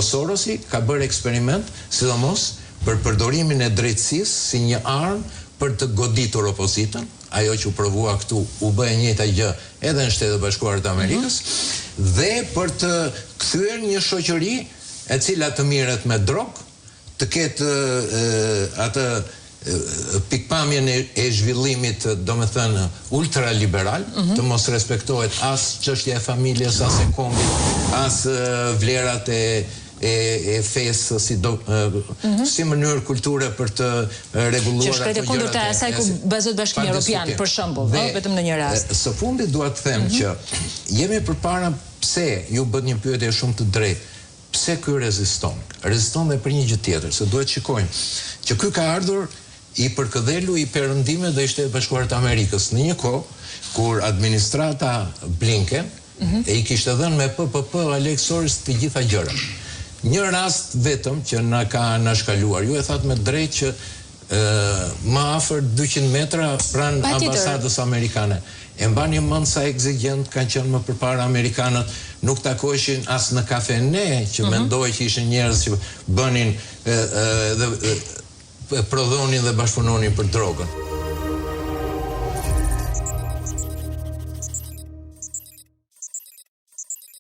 Sorosi ka bërë eksperiment, sidomos për përdorimin e drejtësisë si një armë për të goditur opozitën. Ajo që u provua këtu u bë e njëjta gjë edhe në Shtetet e Bashkuara të Amerikës, dhe për të kthyer një shoqëri e cila të mirret me drogë, të ketë atë pikpamjen e zhvillimit, domethënë ultraliberal, të mos respektohet as çështja e familjes, as e kombit, as vlerat e fesë si mënyrë kulture për të rregulluar që shkret e kundërta e asaj ku bazohet Bashkimi Evropian, për shembull, vetëm në një rast. Së fundit dua të them që jemi përpara, pse ju bët një pyetje shumë të drejtë. Pse ky reziston? Reziston dhe për një gjë tjetër, se duhet shikojmë që ky ka ardhur i përkëdhelu i Perëndimeve dhe i Shtetit Bashkuar të Amerikës në një kohë kur administrata Blinken e i kishte dhënë me PPP Alex Soros të gjitha gjërat. Një rast vetëm që na ka shkaluar, ju e thatë me drejt që më afër 200 metra pranë ambasadës amerikane. E mbani mend sa exigjent kanë qenë më përpara amerikanët, nuk takoheshin as në kafene, që mendoj që ishin njerëz që bënin dhe prodhonin dhe bashkëpunonin për drogën.